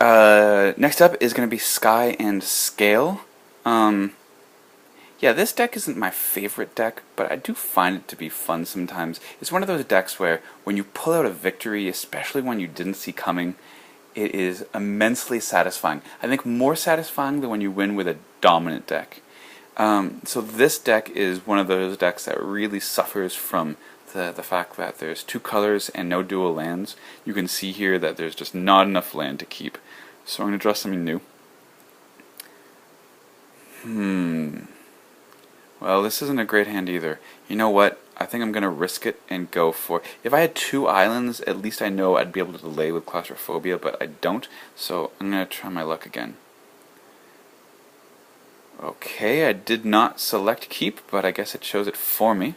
Next up is going to be Sky and Scale. Um, yeah, this deck isn't my favorite deck, but I do find it to be fun sometimes. It's one of those decks where when you pull out a victory, especially one you didn't see coming, it is immensely satisfying. I think more satisfying than when you win with a dominant deck. So this deck is one of those decks that really suffers from the fact that there's two colors and no dual lands. You can see here that there's just not enough land to keep. So I'm going to draw something new. Well, this isn't a great hand either. You know what? I think I'm going to risk it and go for... If I had two islands, at least I know I'd be able to delay with claustrophobia, but I don't, so I'm going to try my luck again. Okay, I did not select keep, but I guess it shows it for me.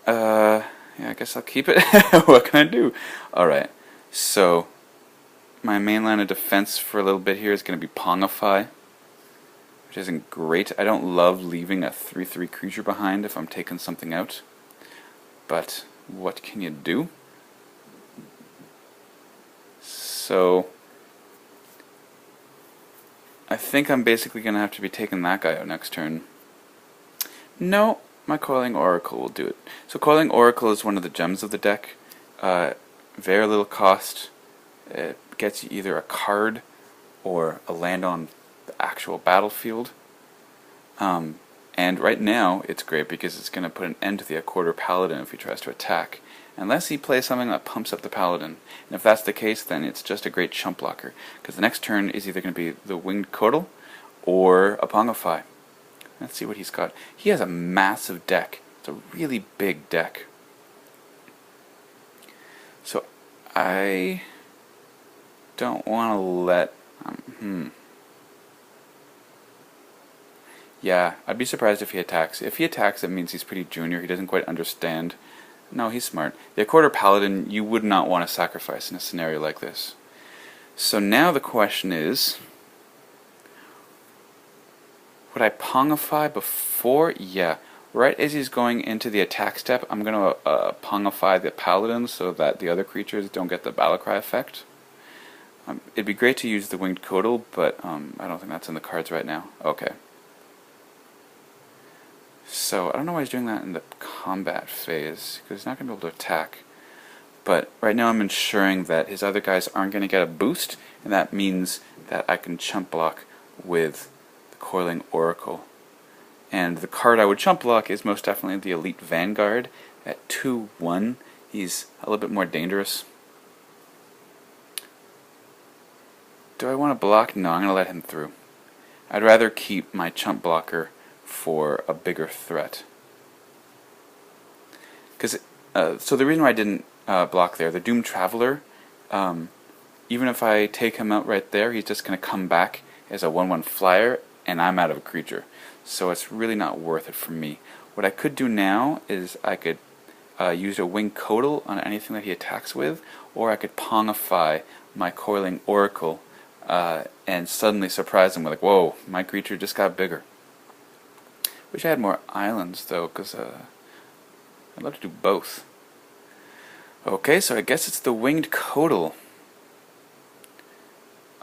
Yeah, I guess I'll keep it. What can I do? Alright, so my main line of defense for a little bit here is going to be Pongify, which isn't great. I don't love leaving a 3/3 creature behind if I'm taking something out, but what can you do? So I think I'm basically going to have to be taking that guy out next turn. No, my Coiling Oracle will do it. So Coiling Oracle is one of the gems of the deck. Very little cost. It gets you either a card or a land on the actual battlefield. And right now it's great because it's going to put an end to the quarter paladin if he tries to attack. Unless he plays something that pumps up the paladin. And if that's the case, then it's just a great chump blocker. Because the next turn is either going to be the Winged Codal or a Pongify. Let's see what he's got. He has a massive deck. It's a really big deck. So I don't want to let... Yeah, I'd be surprised if he attacks. If he attacks, it means he's pretty junior. He doesn't quite understand. No, he's smart. The Quarter Paladin you would not want to sacrifice in a scenario like this. So now the question is, would I Pongify before? Yeah. Right as he's going into the attack step, I'm going to Pongify the Paladin so that the other creatures don't get the Battlecry effect. It'd be great to use the Winged Codal, but I don't think that's in the cards right now. Okay. So, I don't know why he's doing that in the combat phase, because he's not going to be able to attack. But right now I'm ensuring that his other guys aren't going to get a boost, and that means that I can chump block with the Coiling Oracle. And the card I would chump block is most definitely the Elite Vanguard. At 2/1, he's a little bit more dangerous. Do I want to block? No, I'm going to let him through. I'd rather keep my chump blocker for a bigger threat. Because so the reason why I didn't block there, the Doomed Traveler, even if I take him out right there, he's just going to come back as a 1/1 flyer, and I'm out of a creature. So it's really not worth it for me. What I could do now is I could use a Winged Codal on anything that he attacks with, or I could Pongify my Coiling Oracle and suddenly surprise him with like, whoa, my creature just got bigger. Wish I had more islands though, because I'd love to do both. Okay, so I guess it's the Winged Codal.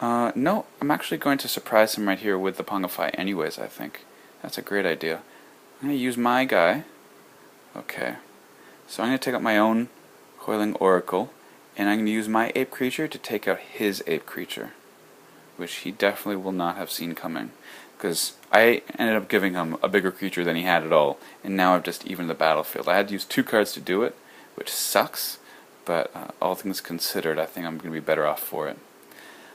No, I'm actually going to surprise him right here with the Pongify anyways, I think. That's a great idea. I'm going to use my guy. Okay. So I'm going to take out my own Coiling Oracle, and I'm going to use my ape creature to take out his ape creature, which he definitely will not have seen coming. Because I ended up giving him a bigger creature than he had at all, and now I've just evened the battlefield. I had to use 2 cards to do it, which sucks, but all things considered, I think I'm going to be better off for it.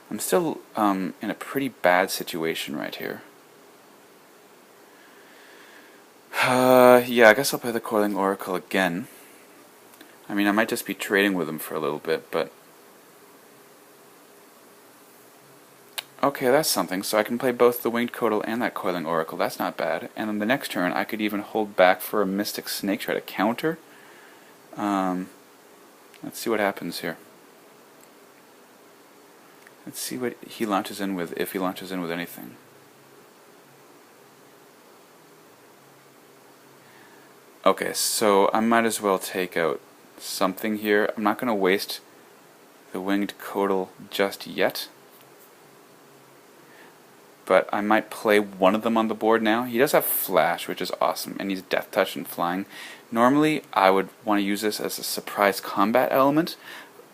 I'm still in a pretty bad situation right here. Yeah, I guess I'll play the Coiling Oracle again. I mean, I might just be trading with him for a little bit, but... Okay, that's something. So I can play both the Winged Codal and that Coiling Oracle. That's not bad. And then the next turn, I could even hold back for a Mystic Snake, try to counter. Let's see what happens here. Let's see what he launches in with, if he launches in with anything. Okay, so I might as well take out something here. I'm not going to waste the winged Codal just yet. But I might play one of them on the board now. He does have Flash, which is awesome, and he's Death Touch and Flying. Normally, I would want to use this as a surprise combat element.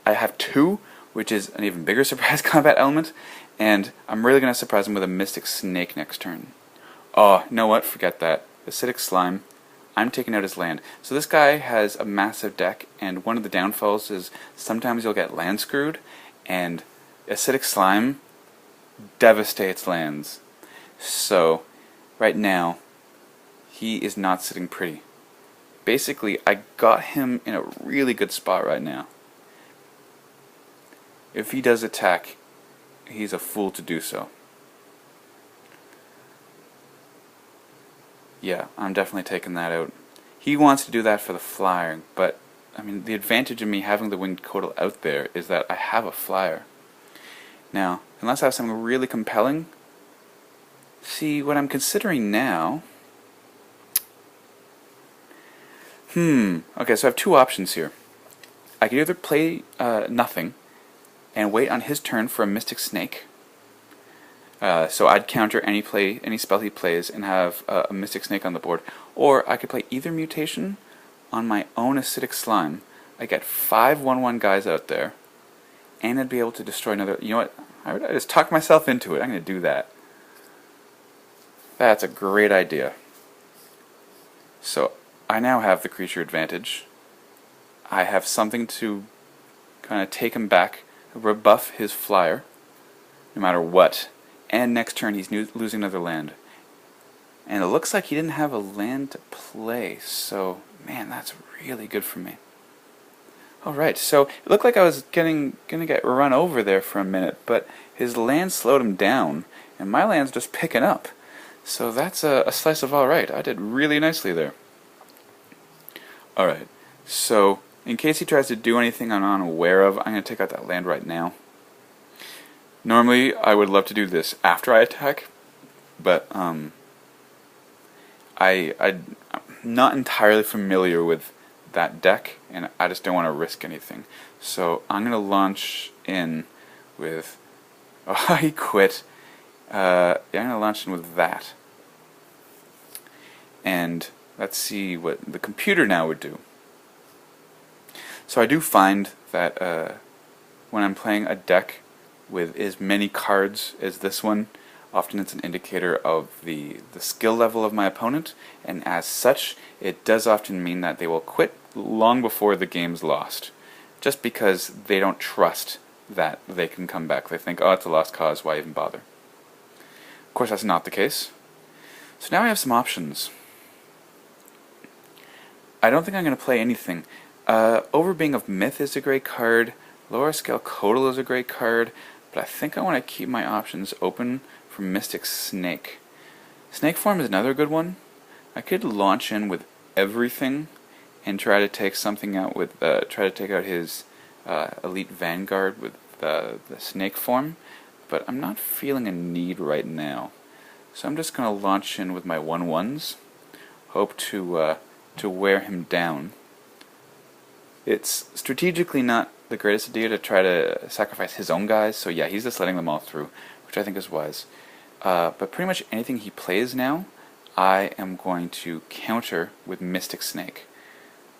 I have two, which is an even bigger surprise combat element, and I'm really going to surprise him with a Mystic Snake next turn. Oh, you know what? Forget that. Acidic Slime. I'm taking out his land. So this guy has a massive deck, and one of the downfalls is sometimes you'll get land screwed, and Acidic Slime devastates lands. So, right now, he is not sitting pretty. Basically, I got him in a really good spot right now. If he does attack, he's a fool to do so. Yeah, I'm definitely taking that out. He wants to do that for the flyer, but I mean, the advantage of me having the winged Codal out there is that I have a flyer. Now, unless I have something really compelling, see, what I'm considering now... Okay, so I have two options here. I could either play nothing and wait on his turn for a Mystic Snake. So I'd counter any spell he plays and have a Mystic Snake on the board. Or I could play either mutation on my own Acidic Slime. I get 5 1/1 guys out there, and I'd be able to destroy another... You know what? I just talked myself into it. I'm going to do that. That's a great idea. So I now have the creature advantage. I have something to kind of take him back, rebuff his flyer, no matter what. And next turn he's losing another land. And it looks like he didn't have a land to play, so man, that's really good for me. Alright, so it looked like I was gonna get run over there for a minute, but his land slowed him down, and my land's just picking up. So that's a slice of alright. I did really nicely there. Alright, so in case he tries to do anything I'm unaware of, I'm going to take out that land right now. Normally, I would love to do this after I attack, but I'm not entirely familiar with that deck, and I just don't want to risk anything. So I'm going to launch in with... Oh, he quit. Yeah, I'm going to launch in with that. And let's see what the computer now would do. So I do find that when I'm playing a deck with as many cards as this one, often it's an indicator of the skill level of my opponent, and as such, it does often mean that they will quit long before the game's lost, just because they don't trust that they can come back. They think, oh, it's a lost cause, why even bother? Of course, that's not the case. So now I have some options. I don't think I'm going to play anything. Overbeing of Myth is a great card, Lower Scale Codal is a great card, but I think I want to keep my options open for Mystic Snake. Snake Form is another good one. I could launch in with everything and try to take something out with, try to take out his Elite Vanguard with the Snake Form, but I'm not feeling a need right now. So I'm just going to launch in with my 1/1s, hope to wear him down. It's strategically not the greatest idea to try to sacrifice his own guys, so yeah, he's just letting them all through, which I think is wise. But pretty much anything he plays now, I am going to counter with Mystic Snake.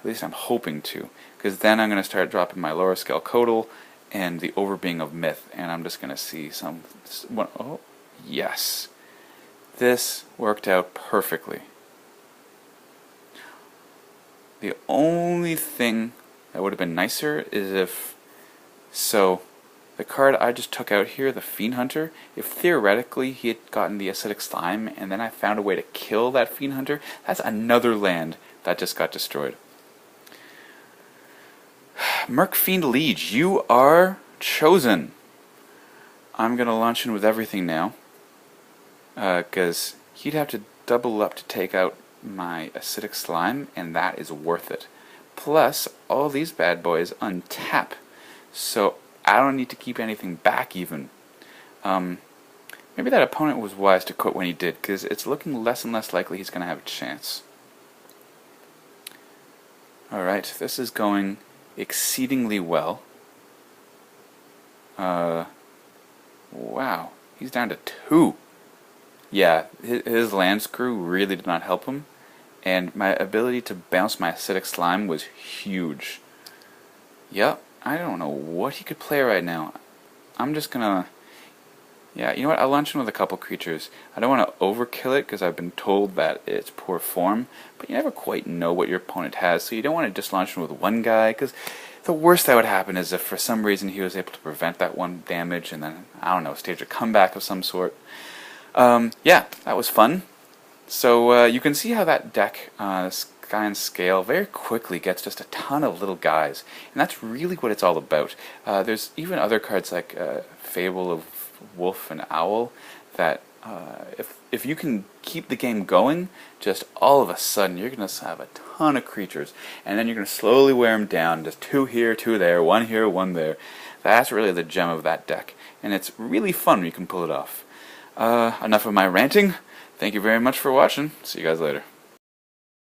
At least I'm hoping to, because then I'm going to start dropping my Lower Scale Codal and the Overbeing of Myth, and I'm just going to see some... Oh, yes. This worked out perfectly. The only thing that would have been nicer is if... So, the card I just took out here, the Fiend Hunter, if theoretically he had gotten the Acidic Slime and then I found a way to kill that Fiend Hunter, that's another land that just got destroyed. Merc Fiend Liege, you are chosen. I'm going to launch in with everything now, because he'd have to double up to take out my Acidic Slime, and that is worth it. Plus, all these bad boys untap, so I don't need to keep anything back even. Maybe that opponent was wise to quit when he did, because it's looking less and less likely he's going to have a chance. Alright, this is going exceedingly well. Wow, he's down to 2. Yeah, his land screw really did not help him, and my ability to bounce my acidic slime was huge. Yep, I don't know what he could play right now. I'm just gonna... Yeah, you know what, I'll launch him with a couple creatures. I don't want to overkill it, because I've been told that it's poor form, but you never quite know what your opponent has, so you don't want to just launch him with one guy, because the worst that would happen is if for some reason he was able to prevent that one damage, and then, I don't know, stage a comeback of some sort. Yeah, that was fun. So you can see how that deck, Sky and Scale, very quickly gets just a ton of little guys, and that's really what it's all about. There's even other cards like Fable of Wolf and Owl that if you can keep the game going, just all of a sudden you're going to have a ton of creatures, and then you're going to slowly wear them down, just 2 here, 2 there, 1 here, 1 there. That's really the gem of that deck, and it's really fun when you can pull it off. Enough of my ranting. Thank you very much for watching. See you guys later.